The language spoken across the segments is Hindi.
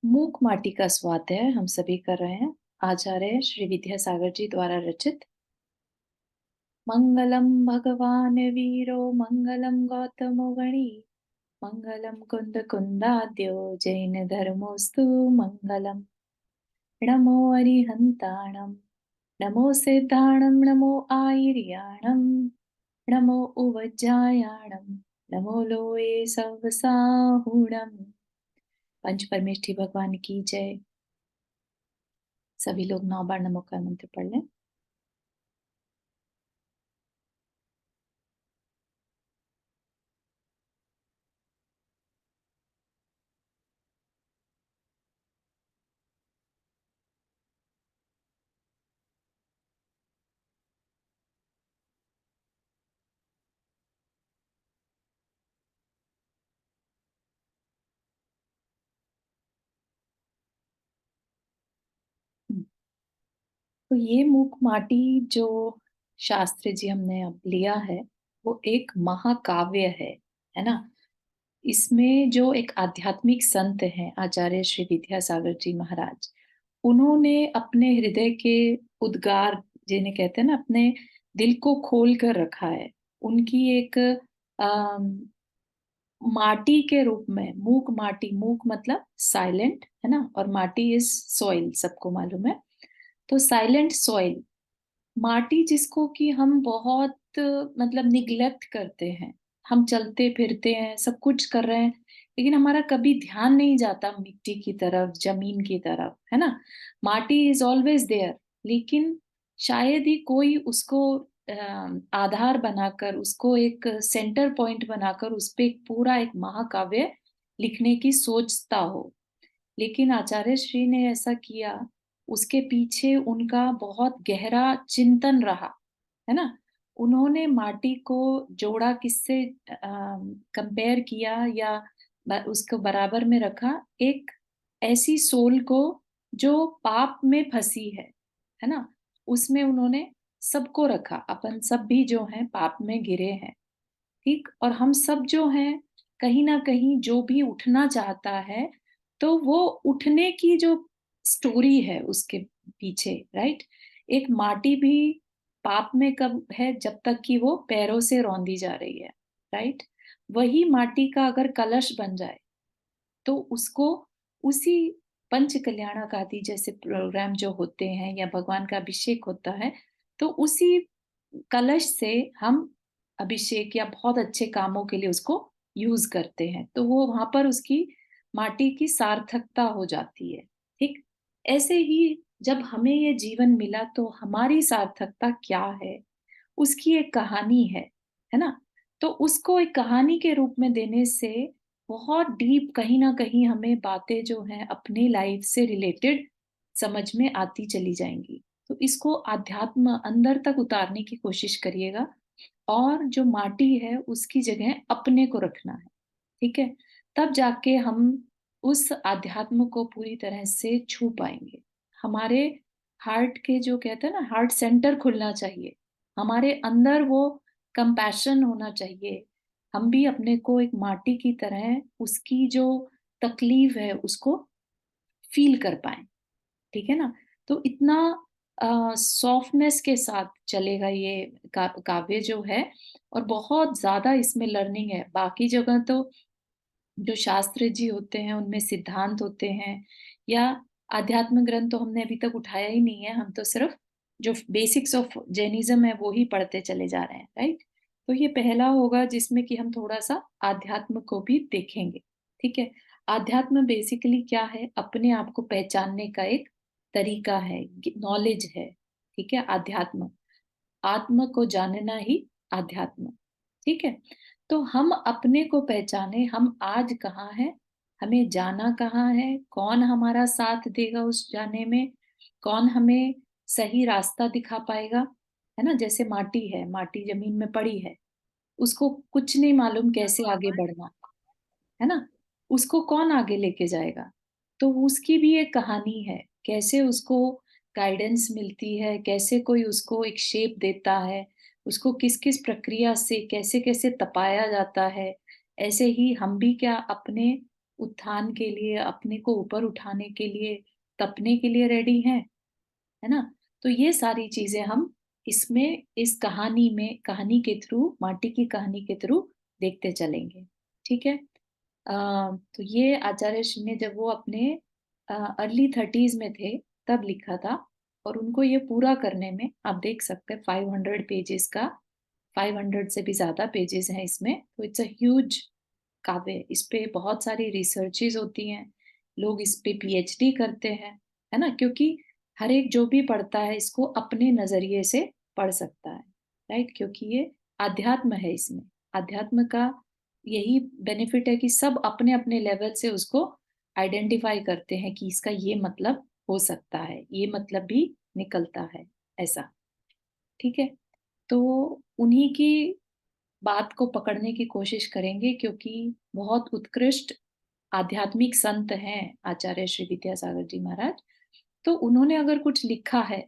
मूक माटी का स्वाध्याय हम सभी कर रहे हैं। आचार्य श्री विद्यासागर जी द्वारा रचित। मंगलम भगवान वीरो मंगलम गौतमो गणी मंगलम कुंद कुंदाद्यो जैन धर्मोस्तु मंगलम। नमो अरिहंताणम नमो सिद्धाणम नमो आयर्याणम नमो उवज्जायाणम नमो लोये सवसाहुणम। पंच परमेष्ठी भगवान की जय। सभी लोग 9 बार नमो का मंत्र पढ़ लें। तो ये मूक माटी जो शास्त्र जी हमने अब लिया है वो एक महाकाव्य है ना। इसमें जो एक आध्यात्मिक संत हैं आचार्य श्री विद्यासागर जी महाराज, उन्होंने अपने हृदय के उद्गार जिन्हें कहते हैं ना, अपने दिल को खोल कर रखा है। उनकी एक माटी के रूप में, मूक माटी, मूक मतलब साइलेंट है ना, और माटी इज सॉइल, सबको मालूम है। तो साइलेंट सॉइल, माटी जिसको कि हम बहुत मतलब निग्लेक्ट करते हैं। हम चलते फिरते हैं, सब कुछ कर रहे हैं, लेकिन हमारा कभी ध्यान नहीं जाता मिट्टी की तरफ, जमीन की तरफ, है ना। माटी इज ऑलवेज देयर, लेकिन शायद ही कोई उसको आधार बनाकर, उसको एक सेंटर पॉइंट बनाकर उस पे एक पूरा एक महाकाव्य लिखने की सोचता हो। लेकिन आचार्य श्री ने ऐसा किया, उसके पीछे उनका बहुत गहरा चिंतन रहा, है ना। उन्होंने माटी को जोड़ा, किससे कंपेयर किया या उसको बराबर में रखा, एक ऐसी सोल को जो पाप में फंसी है ना। उसमें उन्होंने सबको रखा, अपन सब भी जो हैं पाप में गिरे हैं, ठीक। और हम सब जो हैं, कहीं ना कहीं जो भी उठना चाहता है, तो वो उठने की जो स्टोरी है उसके पीछे, राइट। एक माटी भी पाप में कब है, जब तक कि वो पैरों से रौंदी जा रही है, राइट। वही माटी का अगर कलश बन जाए, तो उसको उसी पंच कल्याणक आदि जैसे प्रोग्राम जो होते हैं या भगवान का अभिषेक होता है, तो उसी कलश से हम अभिषेक या बहुत अच्छे कामों के लिए उसको यूज करते हैं, तो वो वहां पर उसकी माटी की सार्थकता हो जाती है, ठीक। ऐसे ही जब हमें ये जीवन मिला, तो हमारी सार्थकता क्या है, उसकी एक कहानी है ना। तो उसको एक कहानी के रूप में देने से बहुत डीप कहीं ना कहीं हमें बातें जो हैं अपनी लाइफ से रिलेटेड समझ में आती चली जाएंगी। तो इसको आध्यात्म अंदर तक उतारने की कोशिश करिएगा, और जो माटी है उसकी जगह अपने को रखना है, ठीक है। तब जाके हम उस आध्यात्म को पूरी तरह से छू पाएंगे। हमारे हार्ट के जो कहते हैं ना, हार्ट सेंटर खुलना चाहिए, हमारे अंदर वो कंपैशन होना चाहिए। हम भी अपने को एक माटी की तरह उसकी जो तकलीफ है उसको फील कर पाए, ठीक है ना। तो इतना सॉफ्टनेस के साथ चलेगा ये काव्य जो है, और बहुत ज्यादा इसमें लर्निंग है। बाकी जगह तो जो शास्त्र जी होते हैं उनमें सिद्धांत होते हैं, या आध्यात्म ग्रंथ तो हमने अभी तक उठाया ही नहीं है। हम तो सिर्फ जो बेसिक्स ऑफ जैनिज्म है वो ही पढ़ते चले जा रहे हैं, राइट। तो ये पहला होगा जिसमें कि हम थोड़ा सा आध्यात्म को भी देखेंगे, ठीक है। आध्यात्म बेसिकली क्या है, अपने आप को पहचानने का एक तरीका है, नॉलेज है, ठीक है। आध्यात्म, आत्म को जानना ही आध्यात्म, ठीक है। तो हम अपने को पहचाने, हम आज कहाँ हैं, हमें जाना कहाँ है, कौन हमारा साथ देगा उस जाने में, कौन हमें सही रास्ता दिखा पाएगा, है ना। जैसे माटी है, माटी जमीन में पड़ी है, उसको कुछ नहीं मालूम कैसे आगे बढ़ना, है ना। उसको कौन आगे लेके जाएगा, तो उसकी भी एक कहानी है, कैसे उसको गाइडेंस मिलती है, कैसे कोई उसको एक शेप देता है, उसको किस किस प्रक्रिया से कैसे कैसे तपाया जाता है। ऐसे ही हम भी क्या अपने उत्थान के लिए, अपने को ऊपर उठाने के लिए, तपने के लिए रेडी हैं, है ना? तो ये सारी चीजें हम इसमें, इस कहानी में, कहानी के थ्रू, माटी की कहानी के थ्रू देखते चलेंगे। ठीक है। तो ये आचार्य श्री ने जब वो अपने अर्ली 30s में थे तब लिखा था, और उनको ये पूरा करने में आप देख सकते हैं 500 पेजेस का, 500 से भी ज्यादा पेजेस हैं इसमें, तो इट्स अ ह्यूज काव्य। इस पे बहुत सारी रिसर्चेज होती हैं, लोग इस पे पीएचडी करते हैं, है ना? क्योंकि हर एक जो भी पढ़ता है इसको अपने नजरिए से पढ़ सकता है, राइट? क्योंकि ये आध्यात्म है, इसमें आध्यात्म का यही बेनिफिट है कि सब अपने अपने लेवल से उसको आइडेंटिफाई करते हैं कि इसका ये मतलब हो सकता है, ये मतलब भी निकलता है, ऐसा। ठीक है। तो उन्हीं की बात को पकड़ने की कोशिश करेंगे, क्योंकि बहुत उत्कृष्ट आध्यात्मिक संत हैं आचार्य श्री विद्यासागर जी महाराज। तो उन्होंने अगर कुछ लिखा है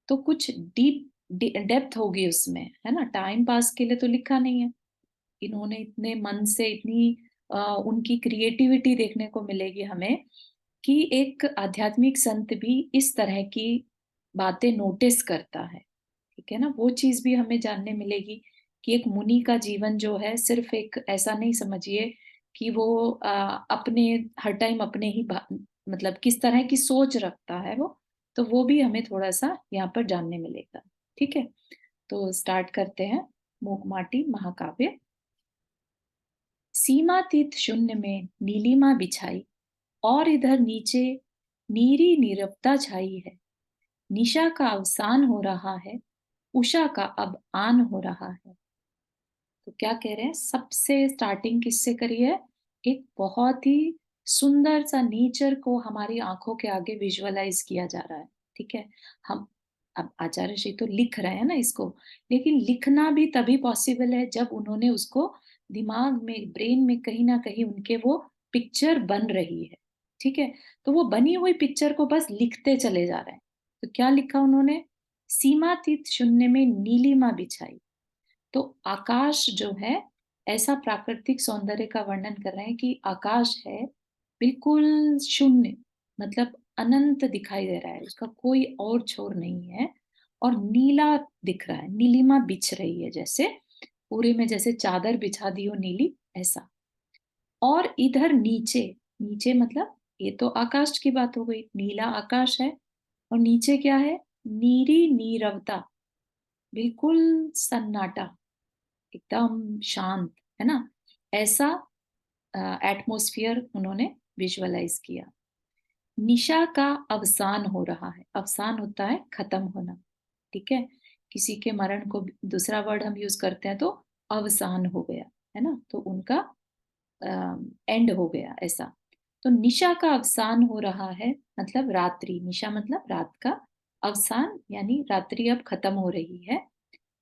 तो कुछ डीप डेप्थ होगी उसमें, है ना? टाइम पास के लिए तो लिखा नहीं है। इन्होंने इतने मन से, इतनी उनकी क्रिएटिविटी देखने को मिलेगी हमें कि एक आध्यात्मिक संत भी इस तरह की बातें नोटिस करता है। ठीक है ना? वो चीज भी हमें जानने मिलेगी कि एक मुनि का जीवन जो है, सिर्फ एक ऐसा नहीं समझिए कि वो अपने हर टाइम अपने ही मतलब किस तरह की सोच रखता है वो, तो वो भी हमें थोड़ा सा यहाँ पर जानने मिलेगा। ठीक है। तो स्टार्ट करते हैं। मूक माटी महाकाव्य। सीमातीत शून्य में नीलिमा बिछाई, और इधर नीचे नीरी नीरवता छाई है। निशा का अवसान हो रहा है, उषा का अब आन हो रहा है। तो क्या कह रहे हैं? सबसे स्टार्टिंग किससे करी है? एक बहुत ही सुंदर सा नेचर को हमारी आंखों के आगे विजुअलाइज किया जा रहा है। ठीक है। हम, अब आचार्य श्री तो लिख रहे हैं ना इसको, लेकिन लिखना भी तभी पॉसिबल है जब उन्होंने उसको दिमाग में, ब्रेन में कहीं ना कहीं उनके वो पिक्चर बन रही है। ठीक है। तो वो बनी हुई पिक्चर को बस लिखते चले जा रहे हैं। तो क्या लिखा उन्होंने? सीमातीत शून्य में नीलिमा बिछाई। तो आकाश जो है, ऐसा प्राकृतिक सौंदर्य का वर्णन कर रहे हैं कि आकाश है बिल्कुल शून्य, मतलब अनंत दिखाई दे रहा है, उसका कोई और छोर नहीं है, और नीला दिख रहा है, नीलिमा बिछ रही है, जैसे पूरे में जैसे चादर बिछा दी हो नीली, ऐसा। और इधर नीचे, नीचे मतलब ये तो आकाश की बात हो गई, नीला आकाश है, और नीचे क्या है? नीरी नीरवता, बिल्कुल सन्नाटा, एकदम शांत, है ना? ऐसा एटमॉस्फियर उन्होंने विजुअलाइज किया। निशा का अवसान हो रहा है। अवसान होता है खत्म होना। ठीक है। किसी के मरण को दूसरा वर्ड हम यूज करते हैं तो अवसान हो गया, है ना? तो उनका एंड हो गया, ऐसा। तो निशा का अवसान हो रहा है मतलब रात्रि, निशा मतलब रात का, अवसान यानी रात्रि अब खत्म हो रही है।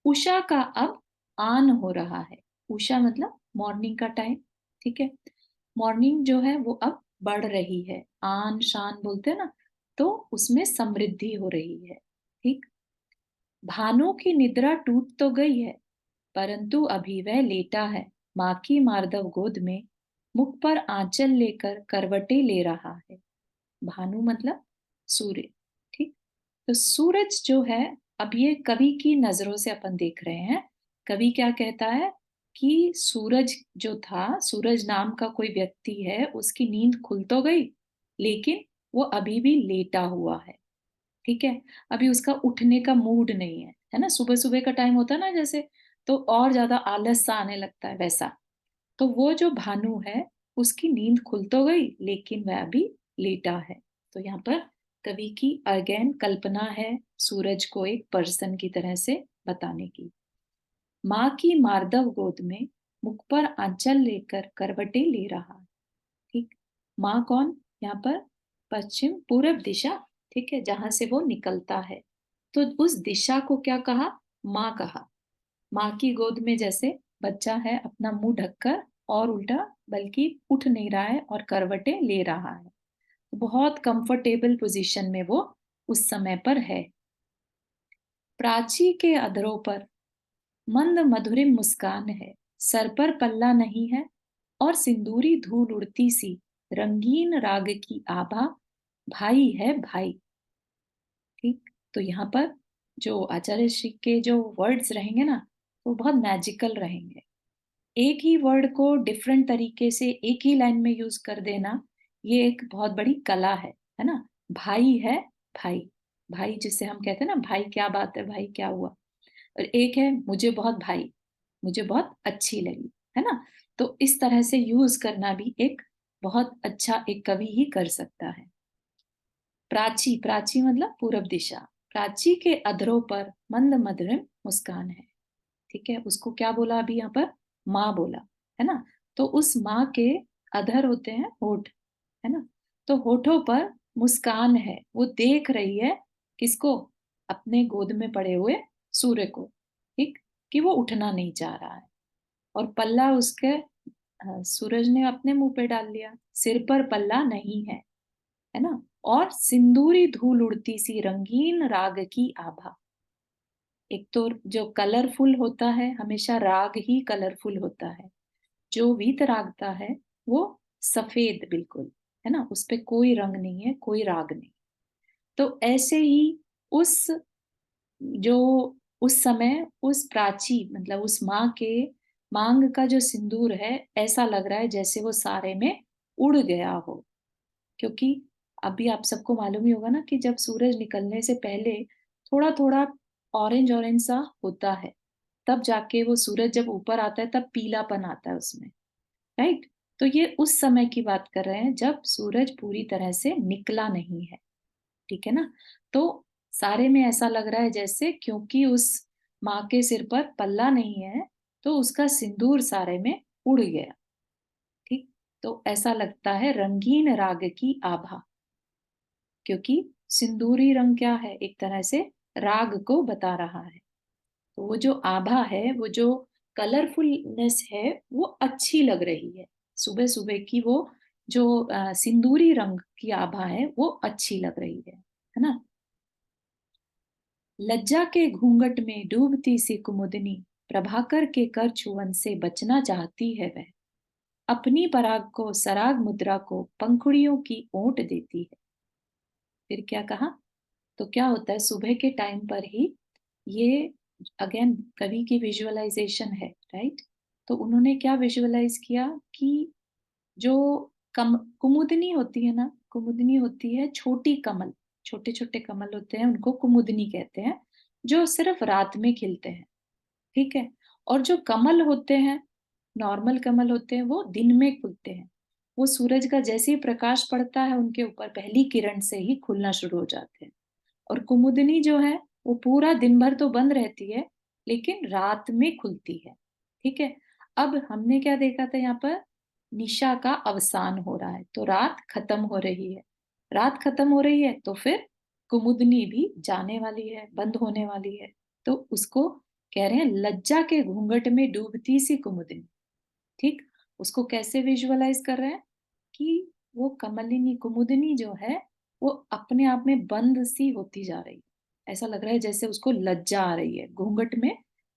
उषा का अब आन हो रहा है। उषा मतलब मॉर्निंग का टाइम। ठीक है। मॉर्निंग जो है वो अब बढ़ रही है, आन शान बोलते हैं ना, तो उसमें समृद्धि हो रही है। ठीक। भानु की निद्रा टूट तो गई है, परंतु अभी वह लेटा है माँ की मार्दव गोद में, मुख पर आंचल लेकर करवटे ले रहा है। भानु मतलब सूर्य। ठीक। तो सूरज जो है, अब ये कवि की नजरों से अपन देख रहे हैं। कवि क्या कहता है कि सूरज जो था, सूरज नाम का कोई व्यक्ति है, उसकी नींद खुल तो गई, लेकिन वो अभी भी लेटा हुआ है। ठीक है। अभी उसका उठने का मूड नहीं है ना? सुबह सुबह का टाइम होता है ना जैसे, तो और ज्यादा आलस सा आने लगता है, वैसा। तो वो जो भानु है, उसकी नींद खुल तो गई, लेकिन वह अभी लेटा है। तो यहाँ पर कवि की अगेन कल्पना है सूरज को एक पर्सन की तरह से बताने की। माँ की मार्दव गोद में, मुख पर आंचल लेकर करवटे ले रहा। ठीक। माँ कौन? यहाँ पर पश्चिम पूरब दिशा। ठीक है। जहां से वो निकलता है, तो उस दिशा को क्या कहा? माँ कहा। माँ की गोद में जैसे बच्चा है अपना मुंह ढककर, और उल्टा बल्कि उठ नहीं रहा है और करवटे ले रहा है, बहुत कंफर्टेबल पोजीशन में वो उस समय पर है। प्राची के अधरों पर मंद मधुरिम मुस्कान है, सर पर पल्ला नहीं है, और सिंदूरी धूल उड़ती सी रंगीन राग की आभा, भाई है भाई। ठीक, तो यहाँ पर जो आचार्य श्री के जो वर्ड्स रहेंगे ना, वो बहुत मैजिकल रहेंगे। एक ही वर्ड को डिफरेंट तरीके से एक ही लाइन में यूज कर देना, ये एक बहुत बड़ी कला है ना। भाई है भाई, भाई जिसे हम कहते हैं ना, भाई क्या बात है, भाई क्या हुआ। और एक है मुझे बहुत भाई, मुझे बहुत अच्छी लगी, है ना। तो इस तरह से यूज करना भी एक बहुत अच्छा एक कवि ही कर सकता है। प्राची, प्राची मतलब पूरब दिशा। प्राची के अधरों पर मंद मधुर मुस्कान है। ठीक है, उसको क्या बोला अभी यहाँ पर, माँ बोला, है ना। तो उस माँ के अधर होते हैं होठ, है ना। तो होठों पर मुस्कान है, वो देख रही है किसको, अपने गोद में पड़े हुए सूर्य को। ठीक, कि वो उठना नहीं चाह रहा है। और पल्ला उसके सूरज ने अपने मुंह पे डाल लिया, सिर पर पल्ला नहीं है ना। और सिंदूरी धूल उड़ती सी रंगीन राग की आभा। एक तो जो कलरफुल होता है, हमेशा राग ही कलरफुल होता है। जो वीत रागता है वो सफेद बिल्कुल, है ना, उस पे कोई रंग नहीं है, कोई राग नहीं। तो ऐसे ही उस जो उस समय उस प्राची मतलब उस माँ के मांग का जो सिंदूर है, ऐसा लग रहा है जैसे वो सारे में उड़ गया हो। क्योंकि अभी आप सबको मालूम ही होगा ना कि जब सूरज निकलने से पहले थोड़ा थोड़ा ऑरेंज ऑरेंज सा होता है, तब जाके वो सूरज जब ऊपर आता है तब पीलापन आता है उसमें, राइट। तो ये उस समय की बात कर रहे हैं जब सूरज पूरी तरह से निकला नहीं है। ठीक है ना। तो सारे में ऐसा लग रहा है जैसे, क्योंकि उस माँ के सिर पर पल्ला नहीं है, तो उसका सिंदूर सारे में उड़ गया। ठीक, तो ऐसा लगता है रंगीन राग की आभा, क्योंकि सिंदूरी रंग क्या है, एक तरह से राग को बता रहा है। तो वो जो आभा है, वो जो कलरफुलनेस है, वो अच्छी लग रही है। सुबह सुबह की वो जो सिंदूरी रंग की आभा है, वो अच्छी लग रही है ना। लज्जा के घूंघट में डूबती सी कुमुदनी, प्रभाकर के कर छुअन से बचना चाहती है वह। अपनी पराग को सराग मुद्रा को पंखुड़ियों की ओट देती है। फिर क्या कहा, तो क्या होता है सुबह के टाइम पर ही, ये अगेन कवि की विजुअलाइजेशन है, राइट। तो उन्होंने क्या विजुअलाइज किया कि जो कुमुदनी होती है ना, कुमुदनी होती है छोटी कमल, छोटे छोटे कमल होते हैं, उनको कुमुदनी कहते हैं, जो सिर्फ रात में खिलते हैं। ठीक है। और जो कमल होते हैं, नॉर्मल कमल होते हैं, वो दिन में खुलते हैं। वो सूरज का जैसे ही प्रकाश पड़ता है उनके ऊपर, पहली किरण से ही खुलना शुरू हो जाते हैं। और कुमुदनी जो है, वो पूरा दिन भर तो बंद रहती है, लेकिन रात में खुलती है। ठीक है। अब हमने क्या देखा था यहाँ पर, निशा का अवसान हो रहा है, तो रात खत्म हो रही है। रात खत्म हो रही है तो फिर कुमुदनी भी जाने वाली है, बंद होने वाली है। तो उसको कह रहे हैं लज्जा के घूंघट में डूबती सी कुमुदनी। ठीक, उसको कैसे विजुअलाइज कर रहे हैं कि वो कमलिनी कुमुदनी जो है, वो अपने आप में बंद सी होती जा रही है। ऐसा लग रहा है जैसे उसको लज्जा आ रही है घूंघट में।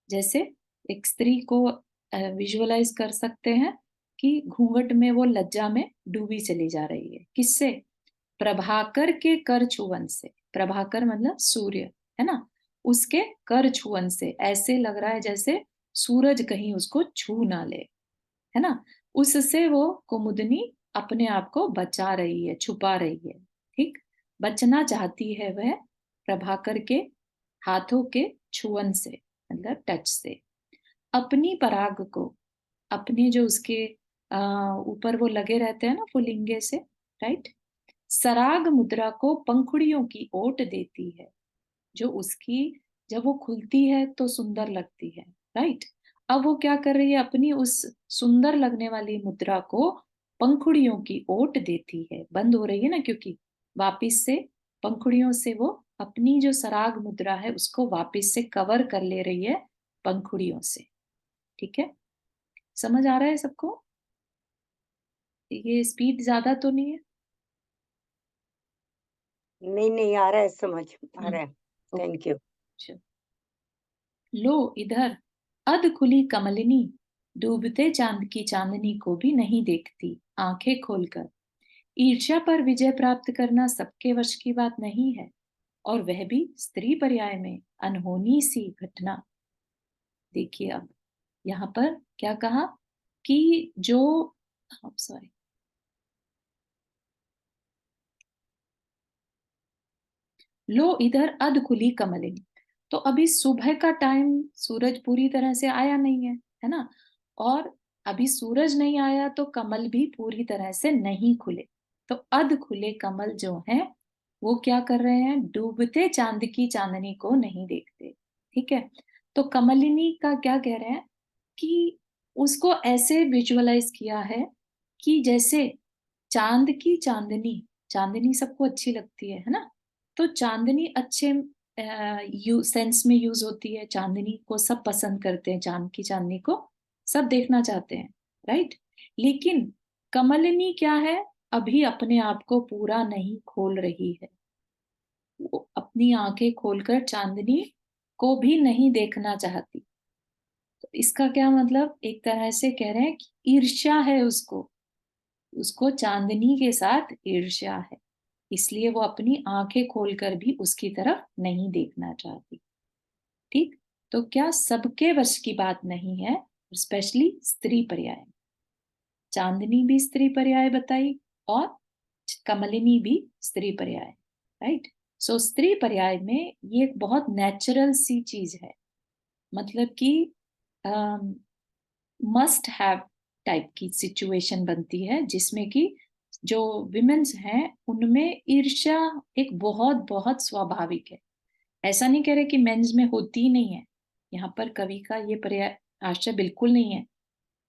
जैसे एक स्त्री को विजुअलाइज कर सकते हैं कि घूंघट में वो लज्जा में डूबी चली जा रही है, किससे, प्रभाकर के कर छुअन से। प्रभाकर मतलब सूर्य, है ना। उसके कर छुअन से ऐसे लग रहा है जैसे सूरज कहीं उसको छू ना ले, है ना। उससे वो कुमुदनी अपने आप को बचा रही है, छुपा रही है। ठीक, बचना चाहती है वह प्रभाकर के हाथों के छुअन से, मतलब टच से। अपनी पराग को, अपने जो उसके ऊपर वो लगे रहते हैं ना पुलिंगे से, राइट। सराग मुद्रा को पंखुड़ियों की ओट देती है, जो उसकी जब वो खुलती है तो सुंदर लगती है, राइट। अब वो क्या कर रही है, अपनी उस सुंदर लगने वाली मुद्रा को पंखुड़ियों की ओट देती है, बंद हो रही है ना, क्योंकि वापिस से पंखुड़ियों से वो अपनी जो सराग मुद्रा है उसको वापिस से कवर कर ले रही है पंखुड़ियों से। ठीक है, समझ आ रहा है सबको, ये स्पीड ज्यादा तो नहीं है। नहीं, नहीं आ रहा है, समझ आ रहा है। Okay, thank you. लो इधर, अध खुली कमलिनी डूबते चांद की चांदनी को भी नहीं देखती आंखें खोलकर। ईर्ष्या पर विजय प्राप्त करना सबके वश की बात नहीं है, और वह भी स्त्री पर्याय में अनहोनी सी घटना। देखिए अब यहाँ पर क्या कहा कि जो सॉरी लो इधर अध खुली कमलिनी। तो अभी सुबह का टाइम, सूरज पूरी तरह से आया नहीं है ना, और अभी सूरज नहीं आया तो कमल भी पूरी तरह से नहीं खुले। तो अध खुले कमल जो हैं वो क्या कर रहे हैं, डूबते चांद की चांदनी को नहीं देखते। ठीक है, तो कमलिनी का क्या कह रहे हैं कि उसको ऐसे विजुअलाइज किया है कि जैसे चांद की चांदनी, चांदनी सबको अच्छी लगती है ना, तो चांदनी अच्छे सेंस में यूज होती है, चांदनी को सब पसंद करते हैं, चांद की चांदनी को सब देखना चाहते हैं, राइट। लेकिन कमलिनी क्या है, अभी अपने आप को पूरा नहीं खोल रही है, वो अपनी आंखें खोलकर चांदनी को भी नहीं देखना चाहती। तो इसका क्या मतलब, एक तरह से कह रहे हैं कि ईर्ष्या है उसको, उसको चांदनी के साथ ईर्ष्या है, इसलिए वो अपनी आंखें खोलकर भी उसकी तरफ नहीं देखना चाहती। ठीक, तो क्या सबके वश की बात नहीं है, स्पेशली स्त्री पर्याय। चांदनी भी स्त्री पर्याय बताई और कमलिनी भी स्त्री पर्याय, राइट। सो स्त्री पर्याय में ये एक बहुत नेचुरल सी चीज है, मतलब कि मस्ट हैव टाइप की सिचुएशन बनती है, जिसमें कि जो विमेन्स हैं उनमें ईर्ष्या एक बहुत बहुत स्वाभाविक है। ऐसा नहीं कह रहे कि मेंस में होती ही नहीं है, यहाँ पर कवि का ये पर्याय आशय बिल्कुल नहीं है।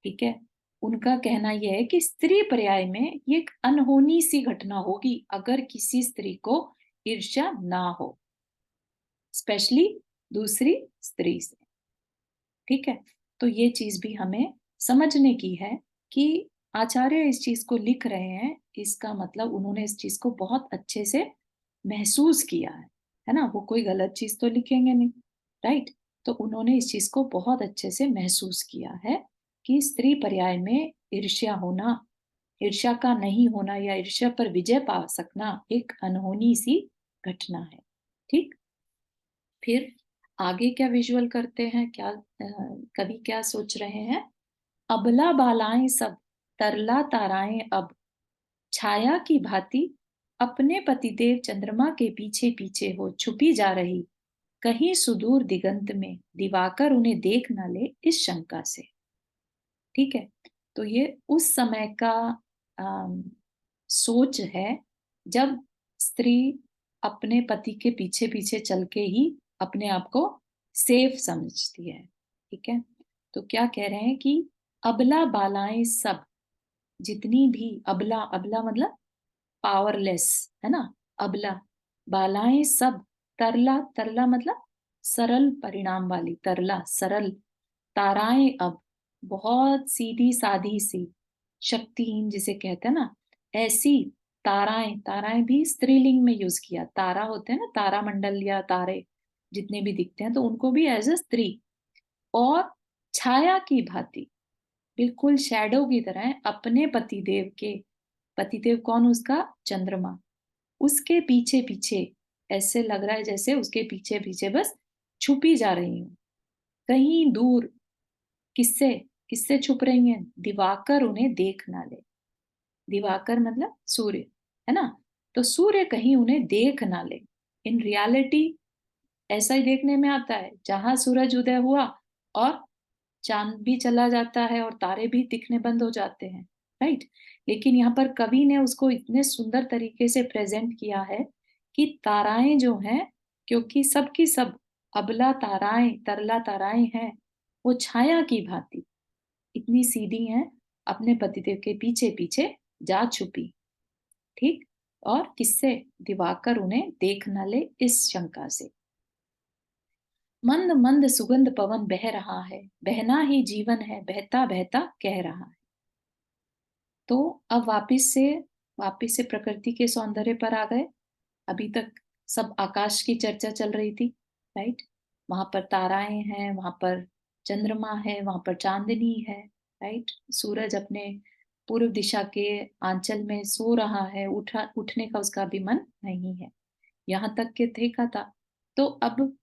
ठीक है, उनका कहना यह है कि स्त्री पर्याय में ये एक अनहोनी सी घटना होगी अगर किसी स्त्री को ईर्ष्या ना हो, स्पेशली दूसरी स्त्री से। ठीक है, तो ये चीज भी हमें समझने की है कि आचार्य इस चीज को लिख रहे हैं, इसका मतलब उन्होंने इस चीज को बहुत अच्छे से महसूस किया है ना, वो कोई गलत चीज तो लिखेंगे नहीं, राइट। तो उन्होंने इस चीज को बहुत अच्छे से महसूस किया है कि स्त्री पर्याय में ईर्ष्या होना, ईर्ष्या का नहीं होना या ईर्ष्या पर विजय पा सकना एक अनहोनी सी घटना है। ठीक, फिर आगे क्या विजुअल करते हैं, क्या कवि क्या सोच रहे हैं, अबला बालाएं सब तरला ताराएं अब, छाया की भांति अपने पतिदेव चंद्रमा के पीछे पीछे हो छुपी जा रही, कहीं सुदूर दिगंत में दिवाकर उन्हें देख न ले इस शंका से। ठीक है, तो ये उस समय का अम, सोच है जब स्त्री अपने पति के पीछे पीछे चल के ही अपने आप को सेफ समझती है। ठीक है, तो क्या कह रहे हैं कि अबला बालाएं सब, जितनी भी अबला, अबला मतलब पावरलेस, है ना, अबला, बालाएं सब, तरला, तरला मतलब सरल परिणाम वाली, तरला सरल, ताराएं अब, बहुत सीधी सादी सी, शक्तिहीन जिसे कहते हैं ना, ऐसी ताराएं, ताराएं भी स्त्रीलिंग में यूज किया, तारा होते हैं ना, तारा मंडल या तारे जितने भी दिखते हैं तो उनको भी एज अ स्त्री, और छाया की भांति, बिल्कुल शैडो की तरह अपने पतिदेव के, पतिदेव कौन, उसका चंद्रमा, उसके पीछे पीछे, ऐसे लग रहा है जैसे उसके पीछे पीछे बस छुपी जा रही हूँ, कहीं दूर। किससे, किससे छुप रही हैं, दिवाकर उन्हें देख ना ले, दिवाकर मतलब सूर्य, है ना, तो सूर्य कहीं उन्हें देख ना ले। इन रियलिटी ऐसा ही देखने में आता है, जहां सूरज उदय हुआ और चांद भी चला जाता है और तारे भी दिखने बंद हो जाते हैं, राइट। लेकिन यहाँ पर कवि ने उसको इतने सुंदर तरीके से प्रेजेंट किया है कि ताराएं जो हैं, क्योंकि सबकी सब अबला ताराएं, तरला ताराएं हैं, वो छाया की भांति इतनी सीधी हैं, अपने पतिदेव के पीछे पीछे जा छुपी। ठीक, और किससे, दिवाकर उन्हें देख न ले इस शंका से। मंद मंद सुगंध पवन बह रहा है, बहना ही जीवन है, बहता बहता कह रहा है। तो अब वापिस से प्रकृति के सौंदर्य पर आ गए। अभी तक सब आकाश की चर्चा चल रही थी, राइट। वहां पर ताराएं हैं, वहां पर चंद्रमा है, वहां पर चांदनी है, राइट। सूरज अपने पूर्व दिशा के आंचल में सो रहा है, उठने का उसका भी मन नहीं है। यहाँ तक के देखा था। तो अब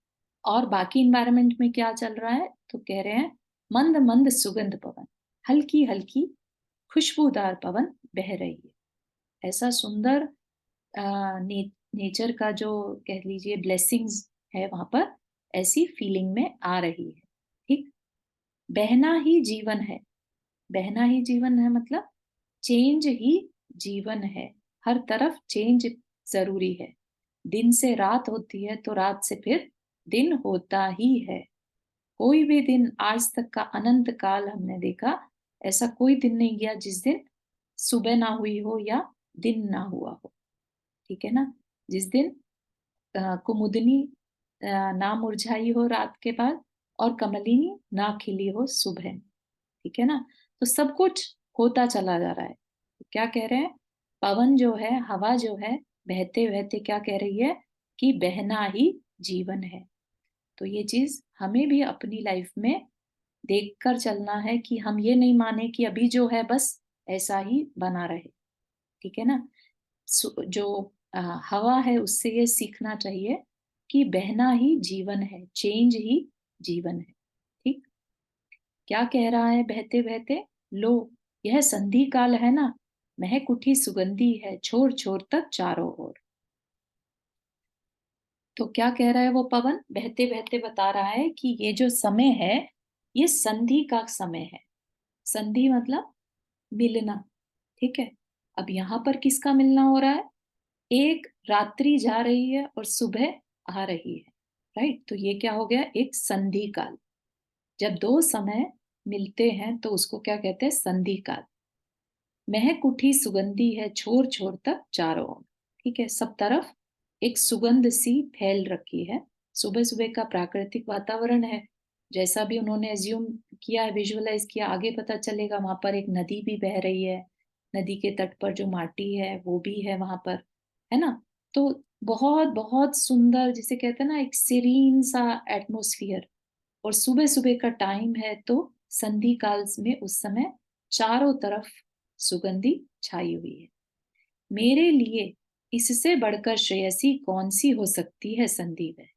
और बाकी इन्वायरमेंट में क्या चल रहा है, तो कह रहे हैं मंद मंद सुगंध पवन, हल्की हल्की खुशबूदार पवन बह रही है। ऐसा सुंदर नेचर का जो कह लीजिए ब्लेसिंग्स है वहां पर, ऐसी फीलिंग में आ रही है। ठीक, बहना ही जीवन है। बहना ही जीवन है मतलब चेंज ही जीवन है। हर तरफ चेंज जरूरी है। दिन से रात होती है तो रात से फिर दिन होता ही है। कोई भी दिन आज तक का अनंत काल हमने देखा, ऐसा कोई दिन नहीं गया जिस दिन सुबह ना हुई हो या दिन ना हुआ हो। ठीक है ना। जिस दिन कुमुदनी ना मुरझाई हो रात के बाद, और कमलिनी ना खिली हो सुबह। ठीक है ना। तो सब कुछ होता चला जा रहा है। तो क्या कह रहे हैं, पवन जो है, हवा जो है, बहते बहते क्या कह रही है कि बहना ही जीवन है। तो ये चीज हमें भी अपनी लाइफ में देखकर चलना है कि हम ये नहीं माने कि अभी जो है बस ऐसा ही बना रहे। ठीक है ना। जो हवा है उससे ये सीखना चाहिए कि बहना ही जीवन है, चेंज ही जीवन है। ठीक। क्या कह रहा है बहते बहते, लो यह संधि काल है ना, महक उठी सुगंधी है छोर छोर तक चारों ओर। तो क्या कह रहा है वो पवन, बहते बहते बता रहा है कि ये जो समय है, ये संधि का समय है। संधि मतलब मिलना। ठीक है। अब यहाँ पर किसका मिलना हो रहा है, एक रात्रि जा रही है और सुबह आ रही है। राइट। तो ये क्या हो गया, एक संधि काल। जब दो समय मिलते हैं तो उसको क्या कहते हैं, संधि काल। महक उठी सुगंधी है छोर छोर तक चारों ओर। ठीक है। सब तरफ एक सुगंध सी फैल रखी है। सुबह सुबह का प्राकृतिक वातावरण है, जैसा भी उन्होंने एज्यूम किया है, विजुअलाइज किया, आगे पता चलेगा। वहां पर एक नदी भी बह रही है, नदी के तट पर जो माटी है वो भी है वहां पर, है ना। तो बहुत बहुत सुंदर, जिसे कहते हैं ना, एक सीरीन सा एटमोस्फियर। और सुबह सुबह का टाइम है तो संधि काल में उस समय चारों तरफ सुगंधी छाई हुई है। मेरे लिए इससे बढ़कर श्रेयसी कौन सी हो सकती है संधि में।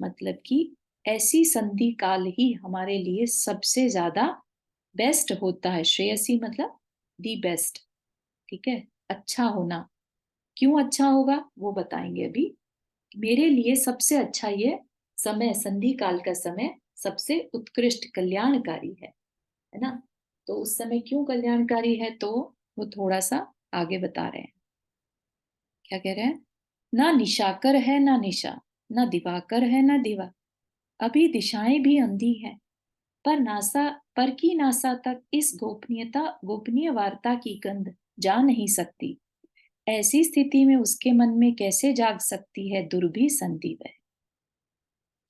मतलब कि ऐसी संधि काल ही हमारे लिए सबसे ज्यादा बेस्ट होता है। श्रेयसी मतलब दी बेस्ट। ठीक है। अच्छा होना। क्यों अच्छा होगा वो बताएंगे अभी। मेरे लिए सबसे अच्छा ये समय, संधि काल का समय सबसे उत्कृष्ट कल्याणकारी है ना। तो उस समय क्यों कल्याणकारी है, तो वो थोड़ा सा आगे बता रहे हैं। क्या कह रहे हैं, ना निशाकर है ना निशा, ना दिवाकर है ना दिवा, अभी दिशाएं भी अंधी हैं, पर नासा पर की नासा तक इस गोपनीय वार्ता की गंध जा नहीं सकती। ऐसी स्थिति में उसके मन में कैसे जाग सकती है दुर्भी संधि वह।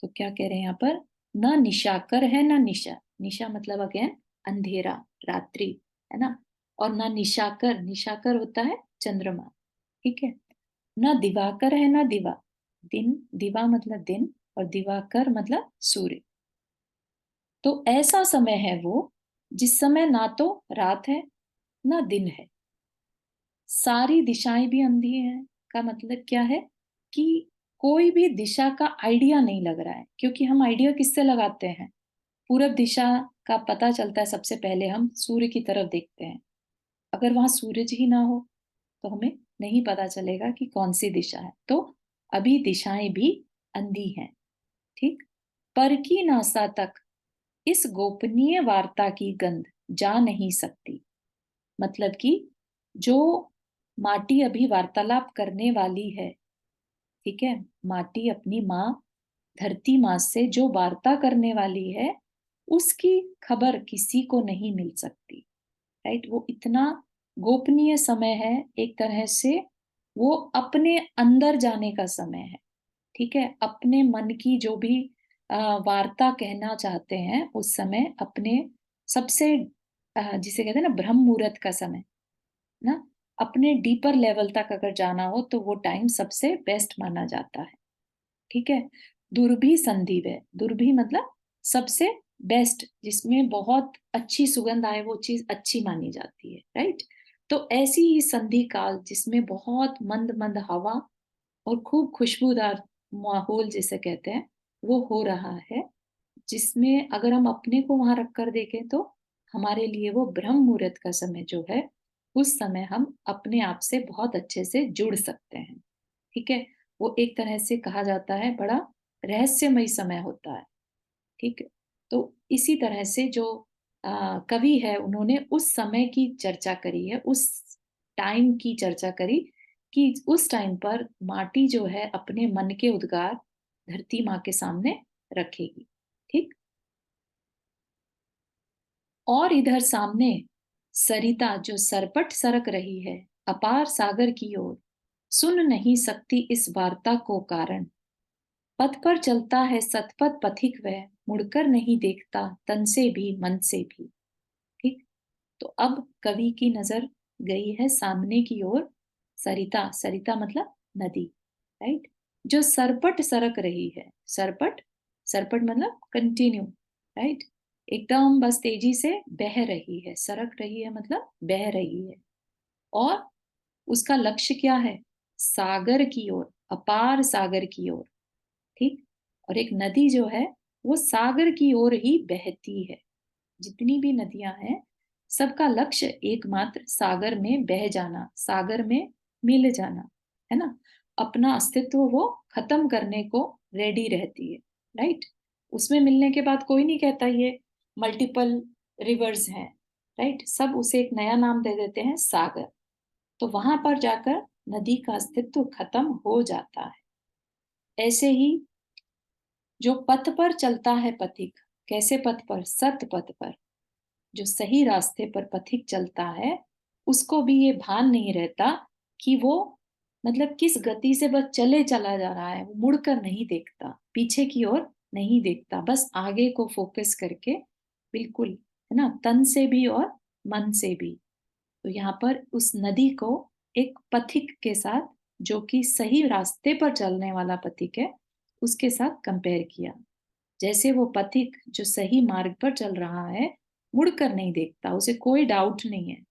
तो क्या कह रहे हैं यहाँ पर, ना निशाकर है ना निशा। निशा मतलब अगेन अंधेरा, रात्रि, है ना। और ना निशाकर, निशाकर होता है चंद्रमा। ठीक है। ना दिवाकर है ना दिवा, दिन, दिवा मतलब दिन, और दिवाकर मतलब सूर्य। तो ऐसा समय है वो जिस समय ना तो रात है ना दिन है, सारी दिशाएं भी अंधी हैं। का मतलब क्या है कि कोई भी दिशा का आइडिया नहीं लग रहा है। क्योंकि हम आइडिया किससे लगाते हैं, पूरब दिशा का पता चलता है सबसे पहले हम सूर्य की तरफ देखते हैं। अगर वहां सूरज ही ना हो तो हमें नहीं पता चलेगा कि कौन सी दिशा है। तो अभी दिशाएं भी अंधी हैं। ठीक। पर की नासा तक इस गोपनीय वार्ता की गंध जा नहीं सकती। मतलब कि जो माटी अभी वार्तालाप करने वाली है, ठीक है, माटी अपनी माँ धरती माँ से जो वार्ता करने वाली है, उसकी खबर किसी को नहीं मिल सकती। राइट। वो इतना गोपनीय समय है एक तरह से। वो अपने अंदर जाने का समय है। ठीक है। अपने मन की जो भी वार्ता कहना चाहते हैं उस समय अपने सबसे जिसे कहते हैं ना ब्रह्म मुहूर्त का समय ना, अपने डीपर लेवल तक अगर जाना हो तो वो टाइम सबसे बेस्ट माना जाता है। ठीक है। दुर्भी संधि वे, दुर्भी मतलब सबसे बेस्ट, जिसमें बहुत अच्छी सुगंध आए, वो चीज अच्छी मानी जाती है, राइट। तो ऐसी ही संधि काल जिसमें बहुत मंद मंद हवा और खूब खुशबूदार माहौल जिसे कहते हैं, वो हो रहा है, जिसमें अगर हम अपने को वहां रख कर देखें तो हमारे लिए वो ब्रह्म मुहूर्त का समय जो है, उस समय हम अपने आप से बहुत अच्छे से जुड़ सकते हैं। ठीक है। वो एक तरह से कहा जाता है बड़ा रहस्यमय समय होता है। ठीक है। तो इसी तरह से जो कवि है, उन्होंने उस समय की चर्चा करी है, उस टाइम की चर्चा करी कि उस टाइम पर माटी जो है अपने मन के उद्गार धरती माँ के सामने रखेगी। ठीक। और इधर सामने सरिता जो सरपट सरक रही है अपार सागर की ओर, सुन नहीं सकती इस वार्ता को कारण, पथ पर चलता है सतपथ पथिक वह, मुड़कर नहीं देखता तन से भी मन से भी। ठीक। तो अब कवि की नजर गई है सामने की ओर, सरिता, सरिता मतलब नदी, राइट, जो सरपट सरक रही है। सरपट, सरपट मतलब कंटिन्यू, राइट, एकदम बस तेजी से बह रही है, सरक रही है मतलब बह रही है। और उसका लक्ष्य क्या है? सागर की ओर, अपार सागर की ओर। ठीक। और एक नदी जो है वो सागर की ओर ही बहती है। जितनी भी नदियां हैं, सबका लक्ष्य एकमात्र सागर में बह जाना, सागर में मिल जाना, है ना। अपना अस्तित्व वो खत्म करने को रेडी रहती है, राइट। उसमें मिलने के बाद कोई नहीं कहता ये मल्टीपल रिवर्स हैं, राइट, सब उसे एक नया नाम दे देते हैं, सागर। तो वहां पर जाकर नदी का अस्तित्व खत्म हो जाता है। ऐसे ही जो पथ पर चलता है पथिक, कैसे पथ पर? सत पथ पर। जो सही रास्ते पर पथिक चलता है, उसको भी ये भान नहीं रहता कि वो मतलब किस गति से बस चले चला जा रहा है, वो मुड़कर नहीं देखता, पीछे की ओर नहीं देखता, बस आगे को फोकस करके, बिल्कुल, है ना, तन से भी और मन से भी। तो यहाँ पर उस नदी को एक पथिक के साथ, जो कि सही रास्ते पर चलने वाला पथिक है, उसके साथ कंपेयर किया। जैसे वो पथिक जो सही मार्ग पर चल रहा है, मुड़कर नहीं देखता, उसे कोई डाउट नहीं है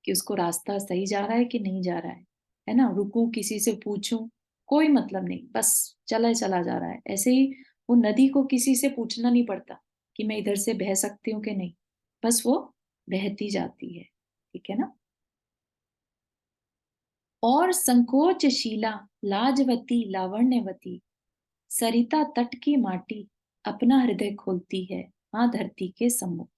कि उसको रास्ता सही जा रहा है कि नहीं जा रहा है ना, रुकूं किसी से पूछूं, कोई मतलब नहीं, बस चला चला जा रहा है। ऐसे ही वो नदी को किसी से पूछना नहीं पड़ता कि मैं इधर से बह सकती हूँ कि नहीं, बस वो बहती जाती है। ठीक है ना। और संकोचशीला लाजवती लावण्यवती सरिता तट की माटी अपना हृदय खोलती है माँ धरती के सम्मुख।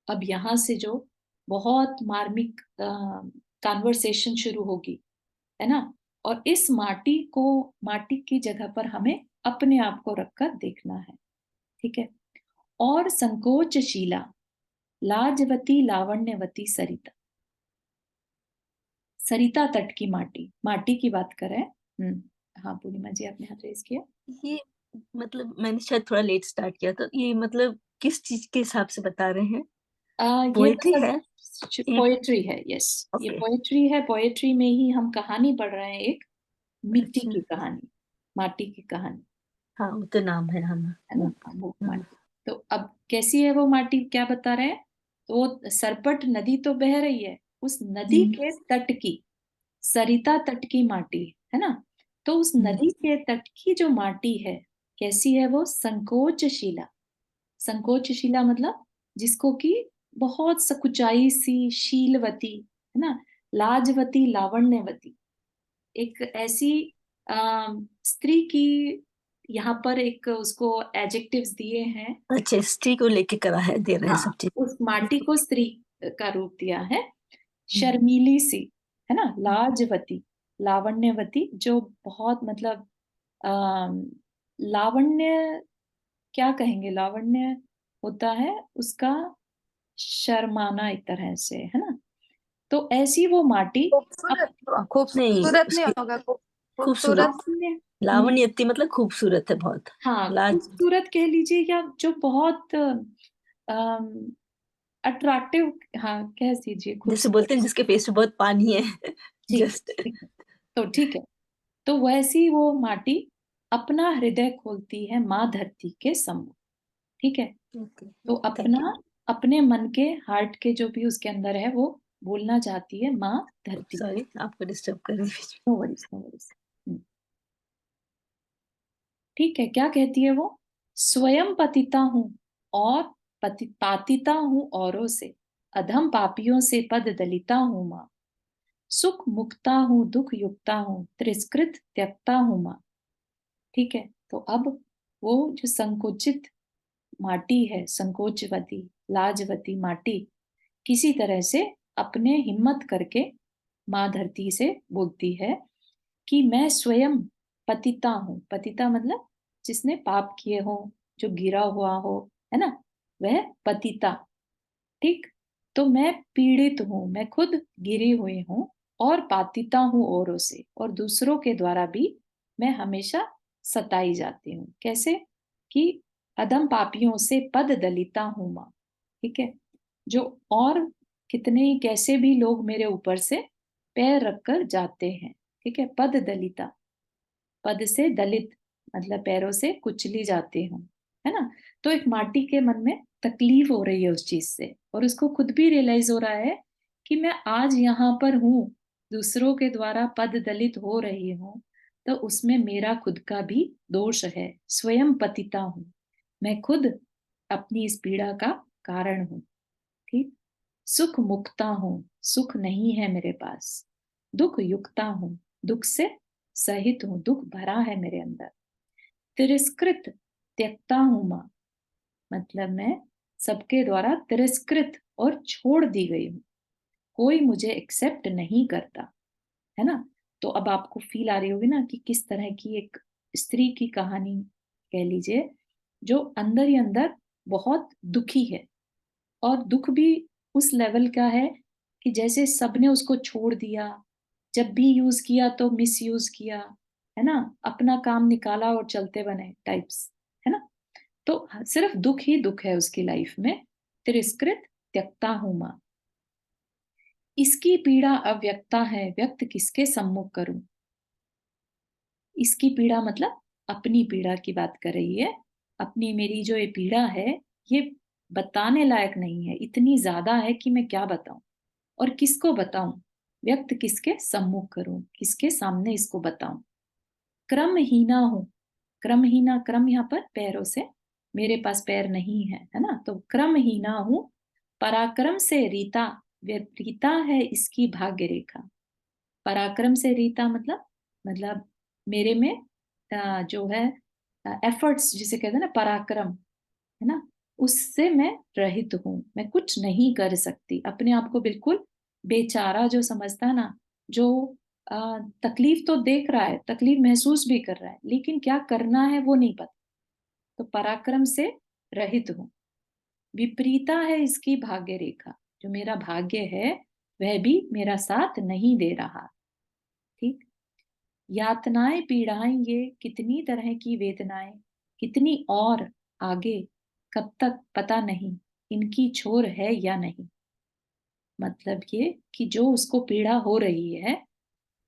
अब यहाँ से जो बहुत मार्मिक कॉन्वर्सेशन शुरू होगी, है ना। और इस माटी को, माटी की जगह पर हमें अपने आप को रखकर देखना है। ठीक है। और संकोचशीला लाजवती लावण्यवती सरिता, सरिता तट की माटी, माटी की बात करें। हाँ पूर्णिमा जी, आपने हाथ रेज किया। ये मतलब मैंने शायद थोड़ा लेट स्टार्ट किया था। ये मतलब किस चीज़ के हिसाब से बता रहे हैं? ये पोएट्री मतलब है? ये पोएट्री है, यस। ये ओके, पोएट्री है, पोएट्री में ही हम कहानी पढ़ रहे हैं, एक मिट्टी अच्छा। की कहानी, माटी की कहानी, हाँ, वो तो नाम है, हाँ, है ना, मूक। वो हाँ, माटी। तो अब कैसी है वो माटी, क्या बता रहे हैं? तो वो सरपट नदी तो बह रही है, उस नदी हुँ, के तट की, सरिता तट की माटी, है ना। तो उस हुँ, नदी के तट की जो माटी है, कैसी है वो? संकोचशीला। संकोचशीला मतलब जिसको कि बहुत सकुचाई सी, शीलवती, है ना, लाजवती लावण्यवती, एक ऐसी स्त्री की, यहाँ पर एक उसको एडजेक्टिव्स दिए हैं। अच्छा, स्त्री को लेके करा है, दे रहे हैं हाँ, सब चीज़। उस माटी को स्त्री का रूप दिया है। हुँ, शर्मीली सी, है ना, हुँ, लाजवती, लावण्यवती, जो बहुत मतलब अम, लावण्य, क्या कहेंगे, लावण्य होता है उसका शर्माना एक तरह से, है ना। तो ऐसी वो माटी अब खूबसूरत, नहीं, खूबसूरत नहीं उसकी होगा, खूबसूरत, खूबसूरत। लावण्य, लावण्यवती मतलब खूबसूरत है बहुत। हाँ, लाज खूबसूरत कह लीजिए, या जो बहुत अट्रैक्टिव, हाँ कह दीजिए जैसे खूबसूरत। बोलते हैं जिसके फेस पे बहुत पानी है। ठीक है, जस्ट ठीक है। तो ठीक है। तो वैसी वो माटी अपना हृदय खोलती है माँ धरती के सम्मुख। ठीक है। ओके, तो थैंक यू। अपने मन के हार्ट के जो भी उसके अंदर है वो बोलना चाहती है माँ धरती। सॉरी आपको डिस्टर्ब कर दी बीच में। No worries, no worries. ठीक है, क्या कहती है वो? स्वयं पतिता हूँ और पातिता हूँ औरों से, अधम पापियों से पद दलिता हूँ माँ। सुख मुक्ता हूँ, दुख युक्ता हूँ, तिरस्कृत त्यक्ता हूँ माँ। ठीक है, तो अब वो जो संकुचित माटी है, संकोचवती लाजवती माटी, किसी तरह से अपने हिम्मत करके माँ धरती से बोलती है कि मैं स्वयं पतिता हूँ। पतिता मतलब जिसने पाप किए हो, जो गिरा हुआ हो, है ना, वह पतिता। ठीक, तो मैं पीड़ित हूँ, मैं खुद गिरी हुई हूँ और पातिता हूँ औरों से, और दूसरों के द्वारा भी मैं हमेशा सताई जाती हूँ। कैसे? कि अधम पापियों से पद दलिता हूँ माँ। ठीक है, जो और कितने ही कैसे भी लोग मेरे ऊपर से पैर रखकर जाते हैं। ठीक है, पद दलिता, पद से दलित मतलब पैरों से कुचली जाती हूँ, है ना। तो एक माटी के मन में तकलीफ हो रही है उस चीज से, और उसको खुद भी रियलाइज हो रहा है कि मैं आज यहाँ पर हूँ, दूसरों के द्वारा पद दलित हो रही हूँ, तो उसमें मेरा खुद का भी दोष है। स्वयं पतिता हूँ, मैं खुद अपनी इस पीड़ा का कारण हूँ। ठीक, सुख मुक्ता हूँ, सुख नहीं है मेरे पास। दुख युक्ता हूँ, दुख से सहित हूँ, दुख भरा है मेरे अंदर। तिरस्कृत त्यक्ता हूँ माँ, मतलब मैं सबके द्वारा तिरस्कृत और छोड़ दी गई हूँ, कोई मुझे एक्सेप्ट नहीं करता, है ना। तो अब आपको फील आ रही होगी ना कि किस तरह की एक स्त्री की कहानी कह लीजिए, जो अंदर ही अंदर बहुत दुखी है, और दुख भी उस लेवल का है कि जैसे सबने उसको छोड़ दिया, जब भी यूज किया तो मिस यूज किया, है ना, अपना काम निकाला और चलते बने टाइप्स, है ना। तो सिर्फ दुख ही दुख है उसकी लाइफ में। तिरस्कृत त्यक्ता हूं मां, इसकी पीड़ा अव्यक्ता है, व्यक्त किसके सम्मुख करूं। इसकी पीड़ा मतलब अपनी पीड़ा की बात कर रही है। अपनी मेरी जो ये पीड़ा है, ये बताने लायक नहीं है, इतनी ज्यादा है कि मैं क्या बताऊं और किसको बताऊं। व्यक्त किसके सम्मुख करूं, किसके सामने इसको बताऊं। क्रमहीना हूं, क्रमहीना, क्रम यहाँ पर पैरों से, मेरे पास पैर नहीं है ना, तो क्रमहीना हूं। पराक्रम से रीता, रीता है इसकी भाग्य रेखा। पराक्रम से रीता मतलब मेरे में जो है एफर्ट्स जिसे कहते हैं ना, पराक्रम, है ना, उससे मैं रहित हूं, मैं कुछ नहीं कर सकती। अपने आप को बिल्कुल बेचारा जो समझता है ना, जो तकलीफ तो देख रहा है, तकलीफ महसूस भी कर रहा है, लेकिन क्या करना है वो नहीं पता, तो पराक्रम से रहित हूं। विपरीता है इसकी भाग्य रेखा, जो मेरा भाग्य है वह भी मेरा साथ नहीं दे रहा। ठीक, यातनाएं पीड़ाएं ये कितनी तरह की वेदनाएं, कितनी और आगे, कब तक पता नहीं, इनकी छोर है या नहीं। मतलब ये कि जो उसको पीड़ा हो रही है,